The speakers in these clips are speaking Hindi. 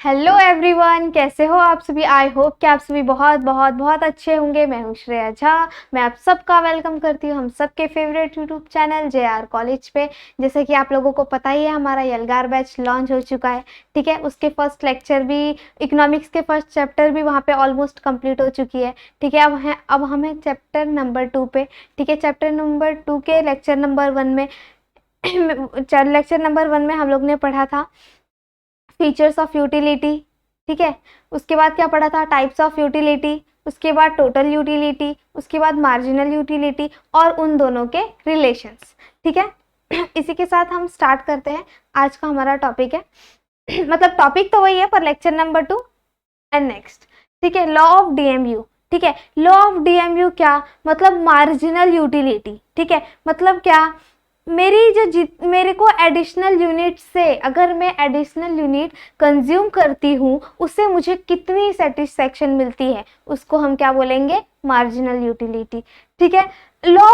हेलो एवरीवन, कैसे हो आप सभी। आई होप कि आप सभी बहुत बहुत बहुत अच्छे होंगे। मैं हूँ श्रेया झा। मैं आप सबका वेलकम करती हूँ हम सबके favourite YouTube channel JR college पे। जैसे कि आप लोगों को पता ही है, हमारा यलगार बैच लॉन्च हो चुका है। ठीक है, उसके फर्स्ट लेक्चर भी, इकोनॉमिक्स के फर्स्ट चैप्टर भी वहाँ पे ऑलमोस्ट कंप्लीट हो चुकी है। ठीक है, अब हम हैं चैप्टर नंबर 2 पे। ठीक है, चैप्टर नंबर 2 के लेक्चर नंबर 1 में लेक्चर नंबर 1 में हम लोग ने पढ़ा था फीचर्स ऑफ यूटिलिटी। ठीक है, उसके बाद क्या पढ़ा था, टाइप्स ऑफ यूटिलिटी, उसके बाद टोटल यूटिलिटी, उसके बाद मार्जिनल यूटिलिटी और उन दोनों के रिलेशंस। ठीक है, इसी के साथ हम स्टार्ट करते हैं। आज का हमारा टॉपिक है मतलब टॉपिक तो वही है पर लेक्चर नंबर 2 एंड नेक्स्ट। ठीक है, लॉ ऑफ डीएमयू। ठीक है, लॉ ऑफ डीएमयू क्या मतलब, मार्जिनल यूटिलिटी। ठीक है, मतलब क्या, मेरे को एडिशनल यूनिट से, अगर मैं एडिशनल यूनिट कंज्यूम करती हूँ उससे मुझे कितनी सेटिस्फेक्शन मिलती है, उसको हम क्या बोलेंगे, मार्जिनल यूटिलिटी। ठीक है, लॉ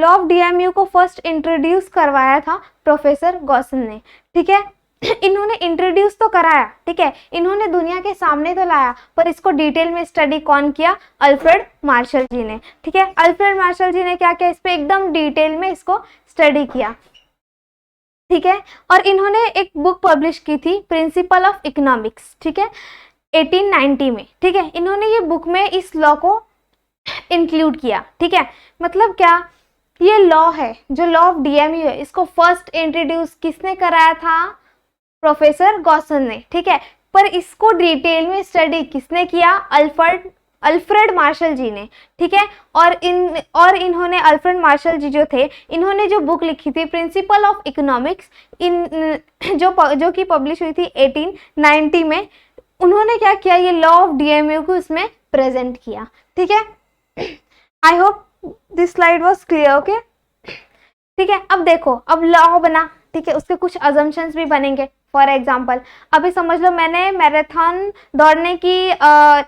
ऑफ डीएमयू को फर्स्ट इंट्रोड्यूस करवाया था प्रोफेसर गॉसन ने। ठीक है, इन्होंने इंट्रोड्यूस तो कराया, ठीक है, इन्होंने दुनिया के सामने तो लाया, पर इसको डिटेल में स्टडी कौन किया, अल्फ्रेड मार्शल जी ने। ठीक है, अल्फ्रेड मार्शल जी ने क्या किया, इस पे एकदम डिटेल में इसको स्टडी किया। ठीक है, और इन्होंने एक बुक पब्लिश की थी, प्रिंसिपल ऑफ इकोनॉमिक्स। ठीक है, 1890 में। ठीक है, इन्होंने ये बुक में इस लॉ को इंक्लूड किया। ठीक है, मतलब क्या, ये लॉ है जो लॉ ऑफ डीएमयू है, इसको फर्स्ट इंट्रोड्यूस किसने कराया था, प्रोफेसर गॉसन ने। ठीक है, पर इसको डिटेल में स्टडी किसने किया, अल्फ्रेड मार्शल जी ने। ठीक है, और इन्होंने अल्फ्रेड मार्शल जी जो थे, इन्होंने जो बुक लिखी थी प्रिंसिपल ऑफ इकोनॉमिक्स, जो कि पब्लिश हुई थी 1890 में, उन्होंने क्या किया, ये लॉ ऑफ डीएमयू को इसमें प्रेजेंट किया। ठीक है, I hope this slide was clear. Okay, ठीक है, अब देखो, अब लॉ बना। ठीक है, उसके कुछ अजम्पशंस भी बनेंगे। फॉर एग्जाम्पल, अभी समझ लो मैंने मैराथन दौड़ने की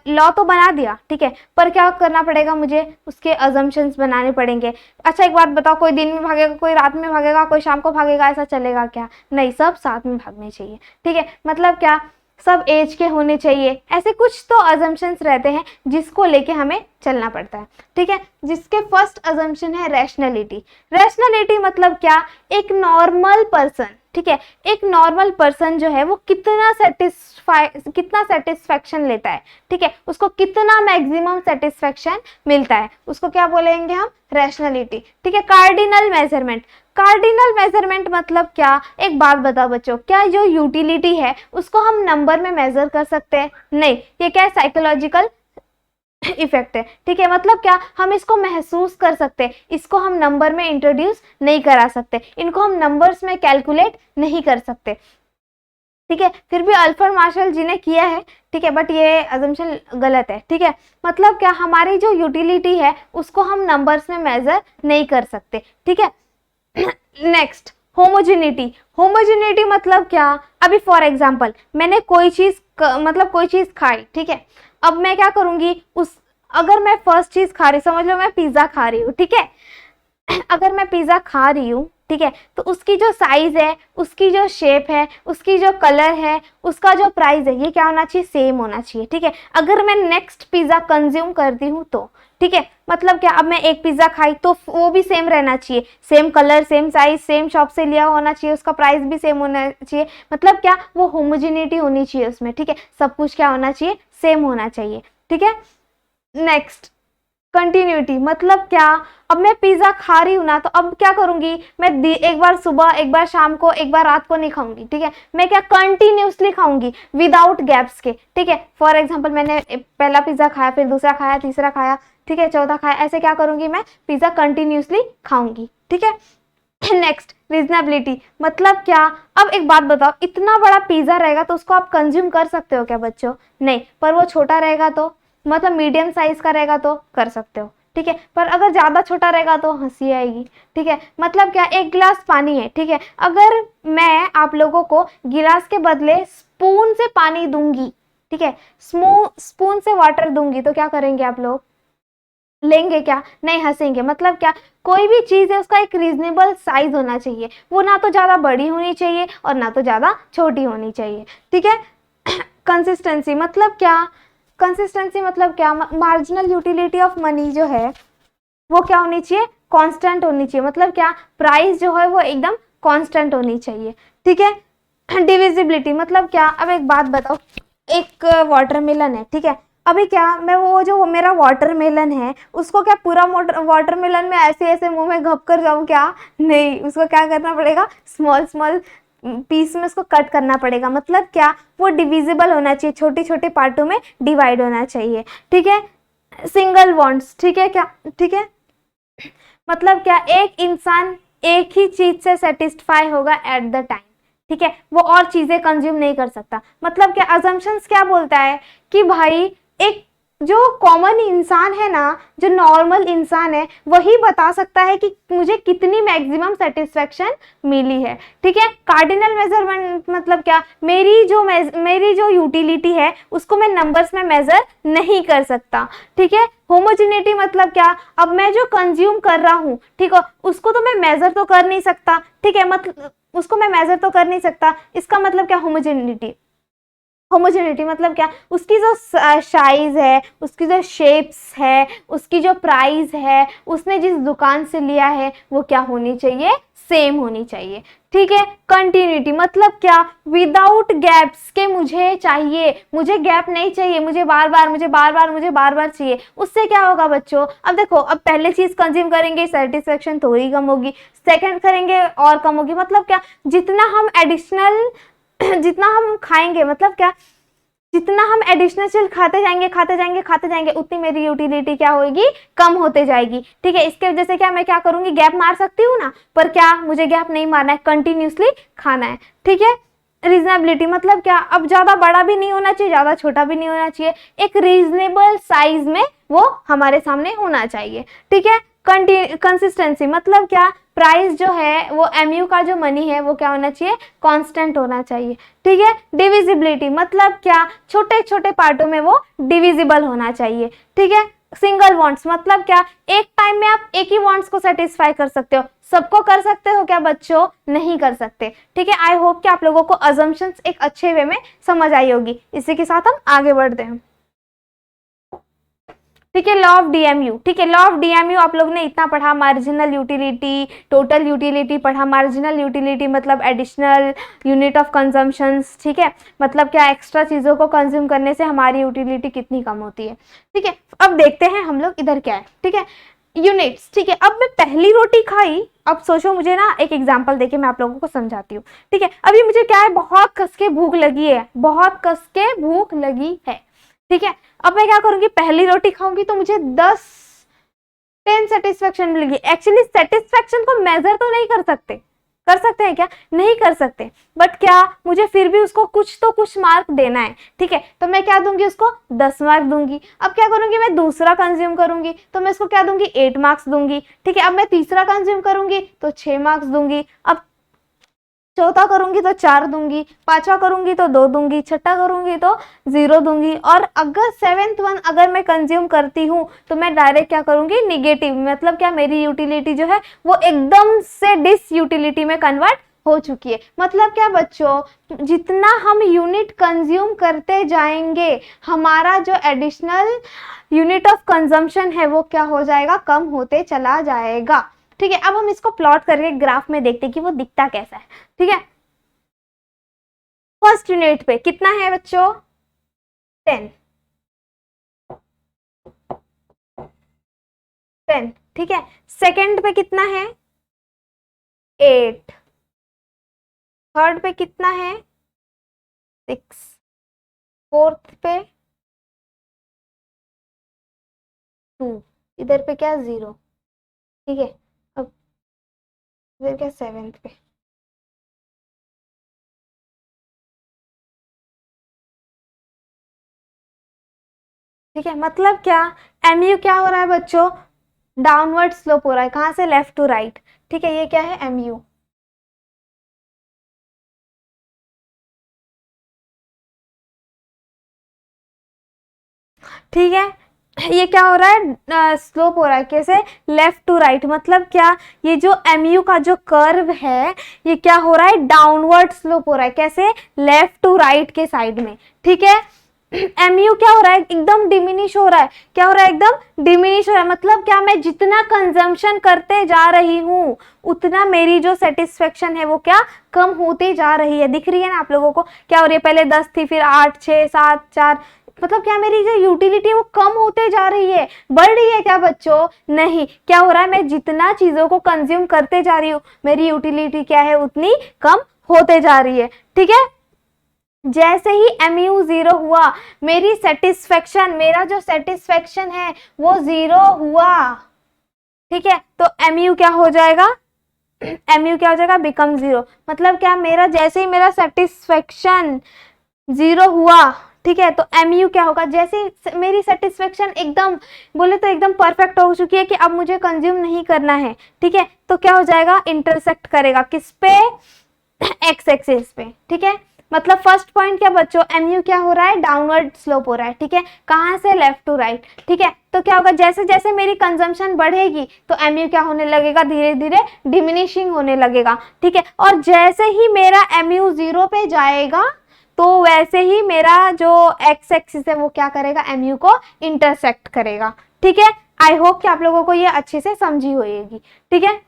लॉ तो बना दिया, ठीक है, पर क्या करना पड़ेगा, मुझे उसके अजम्पशंस बनाने पड़ेंगे। अच्छा एक बात बताओ, कोई दिन में भागेगा, कोई रात में भागेगा, कोई शाम को भागेगा, ऐसा चलेगा क्या, नहीं, सब साथ में भागने चाहिए। ठीक है, मतलब क्या, सब एज के होने चाहिए, ऐसे कुछ तो अजम्पशंस रहते हैं जिसको लेके हमें चलना पड़ता है। ठीक है, जिसके फर्स्ट अजम्पशन है रैशनैलिटी। रैशनैलिटी मतलब क्या, एक नॉर्मल पर्सन, ठीक है, एक नॉर्मल पर्सन जो है वो कितना सेटिस्फैक्शन लेता है, ठीक है, उसको कितना मैक्सिमम सेटिस्फैक्शन मिलता है, उसको क्या बोलेंगे हम, रैशनैलिटी। ठीक है, कार्डिनल मेजरमेंट। कार्डिनल मेजरमेंट मतलब क्या, एक बात बताओ बच्चों, क्या जो यूटिलिटी है उसको हम नंबर में मेजर कर सकते हैं, नहीं, ये क्या है, साइकोलॉजिकल इफेक्ट है। ठीक है, मतलब क्या, हम इसको महसूस कर सकते हैं, इसको हम नंबर में इंट्रोड्यूस नहीं करा सकते, इनको हम नंबर्स में कैलकुलेट नहीं कर सकते। ठीक है, फिर भी अल्फ्रेड मार्शल जी ने किया है। ठीक है, बट ये अजम्पशन गलत है। ठीक है, मतलब क्या, हमारी जो यूटिलिटी है उसको हम नंबर्स में मेजर नहीं कर सकते। ठीक है, नेक्स्ट, होमोजेनिटी। होमोजेनिटी मतलब क्या, अभी फॉर एग्जांपल मैंने कोई चीज खाई, ठीक है, अब मैं क्या करूंगी, अगर मैं फर्स्ट चीज खा रही, समझ लो मैं पिज्जा खा रही हूँ, ठीक है, अगर मैं पिज्जा खा रही हूँ, ठीक है, तो उसकी जो साइज है, उसकी जो शेप है, उसकी जो कलर है, उसका जो प्राइस है, ये क्या होना चाहिए, सेम होना चाहिए। ठीक है, अगर मैं नेक्स्ट पिज्जा कंज्यूम करती हूँ तो, ठीक है, मतलब क्या, अब मैं एक पिज्जा खाई तो वो भी सेम रहना चाहिए, same colour, same size, same shop से लिया होना चाहिए, उसका प्राइस भी सेम होना चाहिए, मतलब क्या, वो होमोजेनिटी होनी चाहिए उसमें। ठीक है, सब कुछ क्या होना चाहिए, सेम होना चाहिए। ठीक है, नेक्स्ट, कंटिन्यूटी मतलब क्या, अब मैं पिज्जा खा रही हूँ ना, तो अब क्या करूंगी मैं, एक बार सुबह, एक बार शाम को, एक बार रात को नहीं खाऊंगी। ठीक है, मैं क्या, कंटिन्यूसली खाऊंगी विदाउट गैप्स के। ठीक है, फॉर एग्जांपल मैंने पहला पिज्जा खाया, फिर दूसरा खाया, तीसरा खाया, ठीक है, चौथा खाया, ऐसे क्या करूंगी मैं, पिज्जा कंटिन्यूसली खाऊंगी। ठीक है, नेक्स्ट, रीजनेबिलिटी मतलब क्या, अब एक बात बताओ, इतना बड़ा पिज्जा रहेगा तो उसको आप कंज्यूम कर सकते हो क्या बच्चों, नहीं, पर वो छोटा रहेगा तो, मतलब मीडियम साइज का रहेगा तो कर सकते हो। ठीक है, पर अगर ज्यादा छोटा रहेगा तो हंसी आएगी। ठीक है, मतलब क्या, एक गिलास पानी है, ठीक है, अगर मैं आप लोगों को गिलास के बदले स्पून से पानी दूंगी, ठीक है, स्पून से वाटर दूंगी, तो क्या करेंगे आप लोग, लेंगे क्या, नहीं, हंसेंगे। मतलब क्या, कोई भी चीज है उसका एक रीजनेबल साइज होना चाहिए, वो ना तो ज्यादा बड़ी होनी चाहिए और ना तो ज्यादा छोटी होनी चाहिए। ठीक है, कंसिस्टेंसी मतलब क्या, कंसिस्टेंसी मतलब क्या, मार्जिनल यूटिलिटी ऑफ मनी जो है वो क्या होनी चाहिए, कांस्टेंट होनी चाहिए। मतलब क्या, प्राइस जो है वो एकदम कांस्टेंट होनी चाहिए, ठीक है। डिविजिबिलिटी मतलब क्या, अब एक बात बताओ, एक वाटरमेलन है, ठीक है, अभी क्या मैं वो जो मेरा वाटरमेलन है उसको क्या पूरा वाटरमेलन में ऐसे ऐसे मुंह में घप कर जाऊं क्या, नहीं, उसको क्या करना पड़ेगा, स्मॉल स्मॉल पीस में उसको कट करना पड़ेगा। मतलब क्या, वो डिविजिबल होना चाहिए, छोटे छोटे पार्टों में डिवाइड होना चाहिए, ठीक है। सिंगल वॉन्ट्स, ठीक है क्या, ठीक है, मतलब क्या, एक इंसान एक ही चीज से सेटिस्फाई होगा एट द टाइम, ठीक है, वो और चीजें कंज्यूम नहीं कर सकता। मतलब क्या, अजम्पशंस क्या बोलता है कि भाई एक जो कॉमन इंसान है ना, जो नॉर्मल इंसान है, वही बता सकता है कि मुझे कितनी मैक्सिमम सेटिस्फेक्शन मिली है, ठीक है। कार्डिनल मेजरमेंट मतलब क्या, मेरी जो यूटिलिटी है उसको मैं नंबर्स में मेजर नहीं कर सकता, ठीक है। होमोजेनिटी मतलब क्या, अब मैं जो कंज्यूम कर रहा हूँ, ठीक है, उसको तो मैं मेजर तो कर नहीं सकता, ठीक है, मतलब उसको मैं मेजर तो कर नहीं सकता, इसका मतलब क्या, होमोजेनिटी। होमोजेनिटी मतलब क्या, उसकी जो साइज है, उसकी जो शेप्स है, उसकी जो प्राइस है, उसने जिस दुकान से लिया है वो क्या होनी चाहिए, सेम होनी चाहिए, ठीक है। कंटिन्यूटी मतलब क्या, विदाउट गैप्स के मुझे चाहिए, मुझे गैप नहीं चाहिए, मुझे बार बार चाहिए। उससे क्या होगा बच्चों, अब देखो, अब पहले चीज कंज्यूम करेंगे सेटिस्फेक्शन थोड़ी कम होगी, सेकंड करेंगे और कम होगी। मतलब क्या, जितना हम एडिशनल जितना हम खाएंगे, मतलब क्या, जितना हम एडिशनल चीज खाते जाएंगे उतनी मेरी यूटिलिटी क्या होगी, कम होते जाएगी, ठीक है। इसके वजह से क्या, मैं क्या करूंगी, गैप मार सकती हूँ ना, पर क्या, मुझे गैप नहीं मारना है, कंटिन्यूसली खाना है, ठीक है। रीजनेबिलिटी मतलब क्या, अब ज्यादा बड़ा भी नहीं होना चाहिए, ज्यादा छोटा भी नहीं होना चाहिए, एक रीजनेबल साइज में वो हमारे सामने होना चाहिए, ठीक है। कंसिस्टेंसी मतलब क्या, प्राइस जो है वो एमयू का जो मनी है वो क्या होना चाहिए, कांस्टेंट होना चाहिए, ठीक है। डिविजिबिलिटी मतलब क्या, छोटे छोटे पार्टों में वो डिविजिबल होना चाहिए, ठीक है। सिंगल वॉन्ट्स मतलब क्या, एक टाइम में आप एक ही वॉन्ट्स को सेटिस्फाई कर सकते हो, सबको कर सकते हो क्या बच्चों, नहीं कर सकते, ठीक है। आई होप कि आप लोगों को अजम्पशंस एक अच्छे वे में समझ आई होगी। इसी के साथ हम आगे बढ़ते हैं, ठीक है। लॉ ऑफ डीएमयू, ठीक है, लॉ ऑफ डीएमयू आप लोग ने इतना पढ़ा, मार्जिनल यूटिलिटी, टोटल यूटिलिटी पढ़ा। मार्जिनल यूटिलिटी मतलब एडिशनल यूनिट ऑफ कंजम्पशंस, ठीक है, मतलब क्या, एक्स्ट्रा चीजों को कंज्यूम करने से हमारी यूटिलिटी कितनी कम होती है, ठीक है। अब देखते हैं हम लोग इधर क्या है, ठीक है, यूनिट्स, ठीक है। अब मैं पहली रोटी खाई, अब सोचो, मुझे ना एक एग्जांपल देके मैं आप लोगों को समझाती हूँ, ठीक है। अभी मुझे क्या है, बहुत कस के भूख लगी है, बहुत कस के भूख लगी है, ठीक है। अब मैं क्या करूंगी, पहली रोटी खाऊंगी तो मुझे 10 सेटिस्फेक्शन मिलेगी। एक्चुअली सेटिस्फेक्शन को मेजर तो नहीं कर सकते, कर सकते हैं क्या, नहीं कर सकते, बट क्या, मुझे फिर भी उसको कुछ तो कुछ मार्क देना है, ठीक है, तो मैं क्या दूंगी, उसको 10 मार्क दूंगी। अब क्या करूंगी, मैं दूसरा कंज्यूम करूंगी तो मैं इसको क्या दूंगी, 8 मार्क्स दूंगी, ठीक है। अब मैं तीसरा कंज्यूम करूंगी तो 6 मार्क्स दूंगी, अब चौथा करूंगी तो 4 दूंगी, पांचवा करूंगी तो 2 दूंगी, छठा करूंगी तो 0 दूंगी, और अगर सेवेंथ वन अगर मैं कंज्यूम करती हूँ तो मैं डायरेक्ट क्या करूंगी, निगेटिव, मतलब क्या, मेरी यूटिलिटी जो है वो एकदम से डिस यूटिलिटी में कन्वर्ट हो चुकी है। मतलब क्या बच्चों, जितना हम यूनिट कंज्यूम करते जाएंगे हमारा जो एडिशनल यूनिट ऑफ कंजम्पशन है वो क्या हो जाएगा, कम होते चला जाएगा, ठीक है। अब हम इसको प्लॉट करके ग्राफ में देखते हैं कि वो दिखता कैसा है, ठीक है। फर्स्ट यूनिट पे कितना है बच्चों, 10, 10, ठीक है। सेकंड पे कितना है, 8, थर्ड पे कितना है, 6, फोर्थ पे 2, इधर पे क्या, 0, ठीक है। अब इधर क्या, सेवेंथ पे, ठीक है। मतलब क्या, एमयू क्या हो रहा है बच्चों, डाउनवर्ड स्लोप हो रहा है, कहां से, लेफ्ट टू राइट, ठीक है, ये क्या है, एमयू, ठीक है। ये क्या हो रहा है, स्लोप हो रहा है। कैसे? Left to right. मतलब क्या, ये जो mu का जो कर्व है ये क्या हो रहा है, डाउनवर्ड स्लोप हो रहा है। कैसे? लेफ्ट टू राइट के साइड में, ठीक है। mu क्या हो रहा है, एकदम डिमिनिश हो रहा है। क्या हो रहा है, एकदम डिमिनिश हो रहा है। मतलब क्या, मैं जितना कंजम्पशन करते जा रही हूँ उतना मेरी जो सेटिस्फेक्शन है वो क्या, कम होती जा रही है। दिख रही है ना आप लोगों को? क्या हो रही है, पहले 10 थी, फिर 8, 6, 7, 4। मतलब क्या, मेरी जो यूटिलिटी है वो कम होते जा रही है, बढ़ रही है क्या बच्चों? नहीं। क्या हो रहा है, मैं जितना चीजों को कंज्यूम करते जा रही हूँ मेरी यूटिलिटी क्या है, उतनी कम होते जा रही है, ठीक है। जैसे ही mu 0 हुआ, मेरी सेटिस्फेक्शन, मेरा जो सेटिस्फेक्शन है वो 0 हुआ, ठीक है। तो mu क्या हो जाएगा, mu क्या हो जाएगा, बिकम 0। मतलब क्या, मेरा जैसे ही मेरा सेटिस्फेक्शन 0 हुआ, ठीक है, तो mu क्या होगा, जैसे मेरी सेटिस्फेक्शन एकदम, बोले तो एकदम परफेक्ट हो चुकी है कि अब मुझे कंज्यूम नहीं करना है, ठीक है, तो क्या हो जाएगा, इंटरसेक्ट करेगा किस पे, एक्स एक्सिस पे, ठीक है। मतलब फर्स्ट पॉइंट क्या बच्चों, mu क्या हो रहा है, डाउनवर्ड स्लोप हो रहा है, ठीक है। कहां से, लेफ्ट टू राइट, ठीक है। तो क्या होगा, जैसे जैसे मेरी कंजम्पशन बढ़ेगी तो mu क्या होने लगेगा, धीरे धीरे डिमिनिशिंग होने लगेगा, ठीक है। और जैसे ही मेरा mu 0 पे जाएगा तो वैसे ही मेरा जो एक्स एक्सिस है वो क्या करेगा, mu को इंटरसेक्ट करेगा, ठीक है। आई होप कि आप लोगों को ये अच्छे से समझी होगी, ठीक है।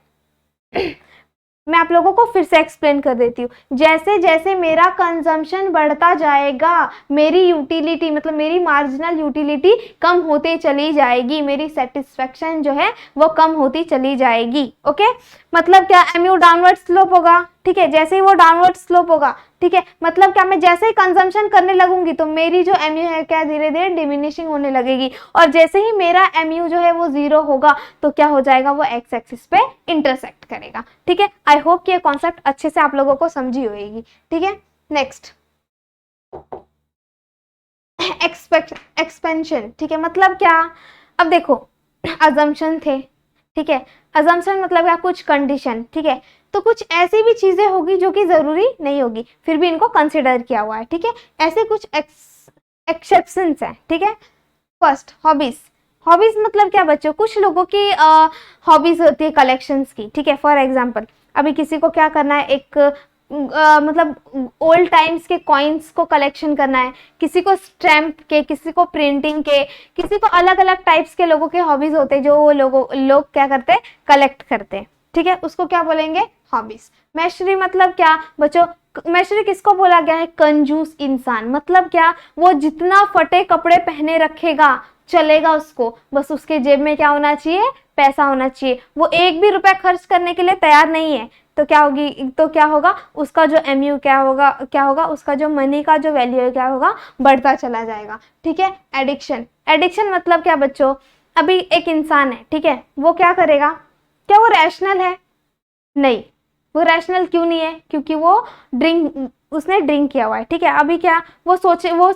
मैं आप लोगों को फिर से एक्सप्लेन कर देती हूँ। जैसे जैसे मेरा कंजम्पशन बढ़ता जाएगा मेरी यूटिलिटी, मतलब मेरी मार्जिनल यूटिलिटी कम होती चली जाएगी, मेरी सेटिस्फेक्शन जो है वो कम होती चली जाएगी, ओके। मतलब क्या, mu डाउनवर्ड स्लोप होगा, ठीक है। जैसे ही वो डाउनवर्ड स्लोप होगा, ठीक है, मतलब क्या, मैं जैसे ही कंजम्पशन करने लगूंगी तो मेरी जो mu है क्या, धीरे धीरे डिमिनिशिंग होने लगेगी। और जैसे ही मेरा mu जो है वो 0 होगा तो क्या हो जाएगा, वो एक्स एक्सिस पे इंटरसेक्ट करेगा, ठीक है। आई होप कि ये कॉन्सेप्ट अच्छे से आप लोगों को समझी होगी, ठीक है। नेक्स्ट, एक्सपेंशन, ठीक है। मतलब क्या, अब देखो अजम्पशन थे, ठीक है। अजम्पशन मतलब क्या, कुछ कंडीशन, ठीक है। तो कुछ ऐसी भी चीजें होगी जो कि जरूरी नहीं होगी, फिर भी इनको कंसिडर किया हुआ है, ठीक है। ऐसे कुछ एक्सेप्शंस हैं, ठीक है। First, hobbies. हॉबीज मतलब क्या बच्चों, कुछ लोगों की हॉबीज होती है कलेक्शंस की, ठीक है। फॉर एग्जांपल, अभी किसी को क्या करना है, एक मतलब ओल्ड टाइम्स के कॉइन्स को कलेक्शन करना है, किसी को स्टैम्प के, किसी को प्रिंटिंग के, किसी को अलग अलग टाइप्स के लोगों के हॉबीज होते हैं जो वो लोग क्या करते हैं, कलेक्ट करते हैं, ठीक है। उसको क्या बोलेंगे, हॉबीज। मैशरी मतलब क्या बच्चों, मैशरी किसको बोला गया है, कंजूस इंसान। मतलब क्या, वो जितना फटे कपड़े पहने रखेगा चलेगा उसको, बस उसके जेब में क्या होना चाहिए, पैसा होना चाहिए। वो एक भी रुपया खर्च करने के लिए तैयार नहीं है, तो क्या होगी, तो क्या होगा, उसका जो mu क्या होगा, उसका जो मनी का जो वैल्यू है क्या होगा, बढ़ता चला जाएगा, ठीक है। एडिक्शन, एडिक्शन मतलब क्या बच्चों, अभी एक इंसान है, ठीक है, वो क्या करेगा, क्या वो रैशनल है, नहीं। वो रैशनल क्यों नहीं है, क्योंकि वो उसने ड्रिंक किया हुआ है, ठीक है। अभी क्या, वो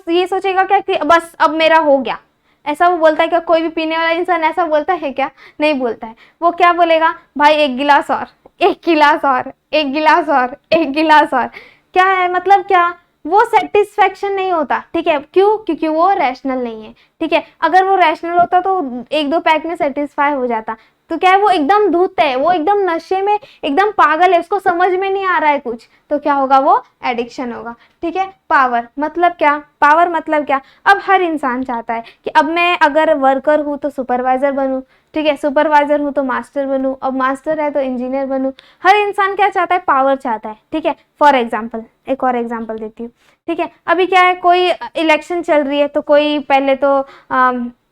ये सोचेगा क्या कि बस अब मेरा हो गया, ऐसा वो बोलता है क्या, कोई भी पीने वाला इंसान ऐसा बोलता है क्या, नहीं बोलता है। वो क्या बोलेगा, भाई एक गिलास और, एक गिलास और, एक गिलास और, एक गिलास और। क्या है, मतलब क्या, वो सेटिस्फेक्शन नहीं होता, ठीक है। क्यों, क्योंकि वो रैशनल नहीं है, ठीक है। अगर वो रैशनल होता तो एक दो पैक में सेटिस्फाई हो जाता। तो क्या है, वो एकदम धूत है, वो एकदम नशे में, एकदम पागल है, उसको समझ में नहीं आ रहा है कुछ, तो क्या होगा, वो एडिक्शन होगा, ठीक है। पावर मतलब क्या, पावर मतलब क्या, अब हर इंसान चाहता है कि अब मैं अगर वर्कर हूँ तो सुपरवाइजर बनूं, ठीक है, सुपरवाइजर हूँ तो मास्टर बनूं, अब मास्टर है तो इंजीनियर बनूं। हर इंसान क्या चाहता है, पावर चाहता है, ठीक है। फॉर एग्जाम्पल, एक और एग्जाम्पल देती हूँ, ठीक है। अभी क्या है, कोई इलेक्शन चल रही है तो कोई पहले तो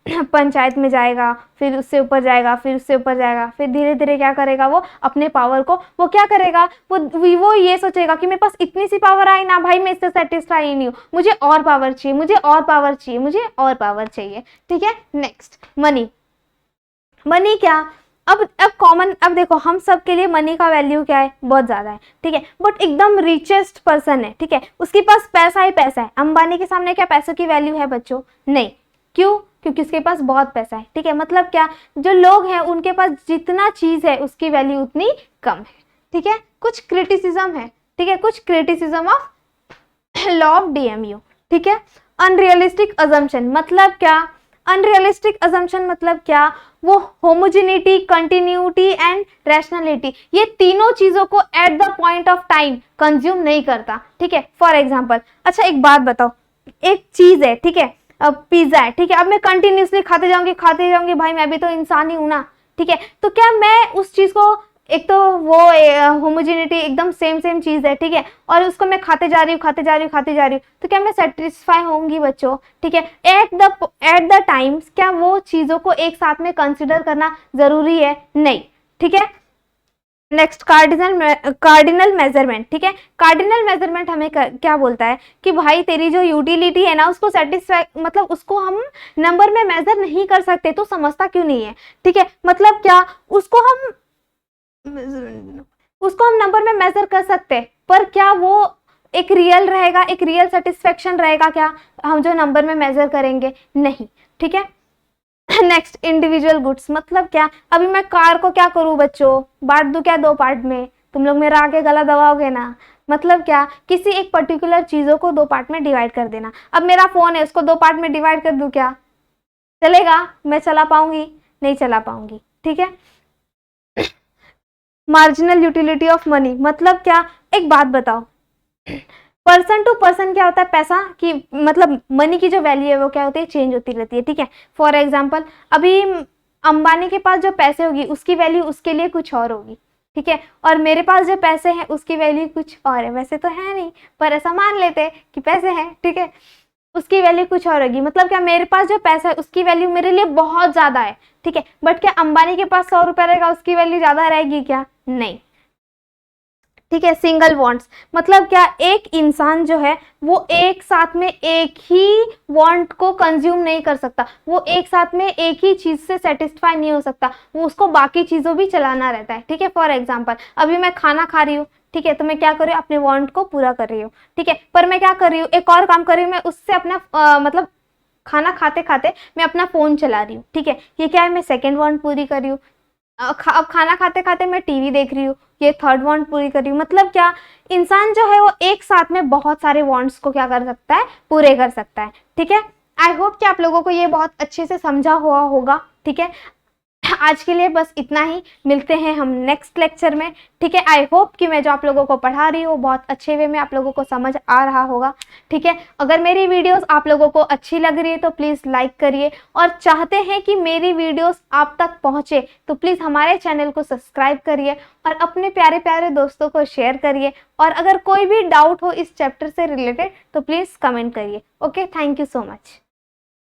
पंचायत में जाएगा, फिर उससे ऊपर जाएगा, फिर उससे ऊपर जाएगा, फिर धीरे धीरे क्या करेगा, वो अपने पावर को वो क्या करेगा, वो ये सोचेगा कि मेरे पास इतनी सी पावर आई ना भाई, मैं इससे सेटिस्फाई ही नहीं हूँ, मुझे और पावर चाहिए, मुझे और पावर चाहिए, मुझे और पावर चाहिए, ठीक है। Next, money. मनी क्या, अब कॉमन, अब देखो हम सब के लिए मनी का वैल्यू क्या है, बहुत ज्यादा है, ठीक है। बट एकदम रिचेस्ट पर्सन है, ठीक है, उसके पास पैसा ही पैसा है। अंबानी के सामने क्या पैसों की वैल्यू है बच्चों, नहीं। क्यों, क्योंकि उसके पास बहुत पैसा है, ठीक है। मतलब क्या, जो लोग हैं उनके पास जितना चीज है उसकी वैल्यू उतनी कम है, ठीक है। कुछ क्रिटिसिज्म है, ठीक है, कुछ criticism of law of DMU, ठीक है। अनरियलिस्टिक अजम्पशन मतलब क्या, अनरियलिस्टिक अजम्पशन मतलब क्या, वो होमोजेनिटी, कंटिन्यूटी एंड रैशनैलिटी, ये तीनों चीजों को at the point of time consume नहीं करता, ठीक है। फॉर एग्जाम्पल, अच्छा एक बात बताओ, एक चीज है, ठीक है, अब पिज्जा है, ठीक है, अब मैं कंटिन्यूसली खाते जाऊंगी, भाई मैं भी तो इंसान ही हूं ना, ठीक है, तो क्या मैं उस चीज को, एक तो वो होमोजेनिटी एकदम सेम चीज है, ठीक है, और उसको मैं खाते जा रही हूँ, तो क्या मैं सेटिस्फाई होंगी बच्चों, ठीक है। एट द टाइम्स क्या वो चीजों को एक साथ में कंसिडर करना जरूरी है, नहीं, ठीक है। नेक्स्ट कार्डिनल मेजरमेंट, ठीक है। कार्डिनल मेजरमेंट हमें क्या बोलता है कि भाई तेरी जो यूटिलिटी है ना, उसको सेटिस्फाई, मतलब उसको हम नंबर में मेजर नहीं कर सकते, तो समझता क्यों नहीं है, ठीक है। मतलब क्या, उसको हम नंबर में मेजर कर सकते हैं, पर क्या वो एक रियल रहेगा, एक रियल सेटिस्फेक्शन रहेगा क्या हम जो नंबर में मेजर करेंगे, नहीं, ठीक है। नेक्स्ट, इंडिविजुअल गुड्स मतलब क्या, अभी मैं कार को क्या करूं बच्चों, बांट दूं क्या दो पार्ट में, तुम लोग मेरा आगे गला दबाओगे ना, मतलब क्या, किसी एक पर्टिकुलर चीजों को दो पार्ट में डिवाइड कर देना। अब मेरा फोन है, उसको दो पार्ट में डिवाइड कर दूं क्या, चलेगा, मैं चला पाऊंगी, नहीं चला पाऊंगी, ठीक है। मार्जिनल यूटिलिटी ऑफ मनी मतलब क्या, एक बात बताओ, पर्सन टू पर्सन क्या होता है, पैसा की मतलब मनी की जो वैल्यू है वो क्या होती है, चेंज होती रहती है, ठीक है। फॉर एग्जाम्पल, अभी अंबानी के पास जो पैसे होगी उसकी वैल्यू उसके लिए कुछ और होगी, ठीक है, और मेरे पास जो पैसे हैं उसकी वैल्यू कुछ और है, वैसे तो है नहीं पर ऐसा मान लेते हैं कि पैसे हैं, ठीक है, उसकी वैल्यू कुछ और होगी। मतलब क्या, मेरे पास जो पैसा है उसकी वैल्यू मेरे लिए बहुत ज्यादा है, ठीक है, बट क्या अंबानी के पास 100 रुपए रहेगा, उसकी वैल्यू ज्यादा रहेगी क्या, नहीं, ठीक है। सिंगल वांट्स मतलब क्या, एक इंसान जो है वो एक साथ में एक ही वांट को कंज्यूम नहीं कर सकता, वो एक साथ में एक ही चीज से सेटिस्फाई नहीं हो सकता, वो उसको बाकी चीजों भी चलाना रहता है, ठीक है। फॉर एग्जांपल, अभी मैं खाना खा रही हूँ, ठीक है, तो मैं क्या कर रही हूँ, अपने वांट को पूरा कर रही हूँ, ठीक है, पर मैं क्या कर रही हूँ, एक और काम कर रही हूँ, मैं उससे अपना मतलब खाना खाते खाते मैं अपना फोन चला रही हूँ, ठीक है, ये क्या है, मैं सेकेंड वांट पूरी कर रही हूँ। अब खाना खाते खाते मैं टीवी देख रही हूँ, ये थर्ड वांट पूरी कर रही हूँ। मतलब क्या, इंसान जो है वो एक साथ में बहुत सारे वांट्स को क्या कर सकता है, पूरे कर सकता है, ठीक है। आई होप कि आप लोगों को ये बहुत अच्छे से समझा हुआ होगा, ठीक है। आज के लिए बस इतना ही, मिलते हैं हम नेक्स्ट लेक्चर में, ठीक है। आई होप कि मैं जो आप लोगों को पढ़ा रही हूँ बहुत अच्छे वे में आप लोगों को समझ आ रहा होगा, ठीक है। अगर मेरी वीडियोस आप लोगों को अच्छी लग रही है तो प्लीज़ लाइक करिए, और चाहते हैं कि मेरी वीडियोस आप तक पहुँचे तो प्लीज़ हमारे चैनल को सब्सक्राइब करिए और अपने प्यारे प्यारे दोस्तों को शेयर करिए, और अगर कोई भी डाउट हो इस चैप्टर से रिलेटेड तो प्लीज़ कमेंट करिए। Okay, thank you so much.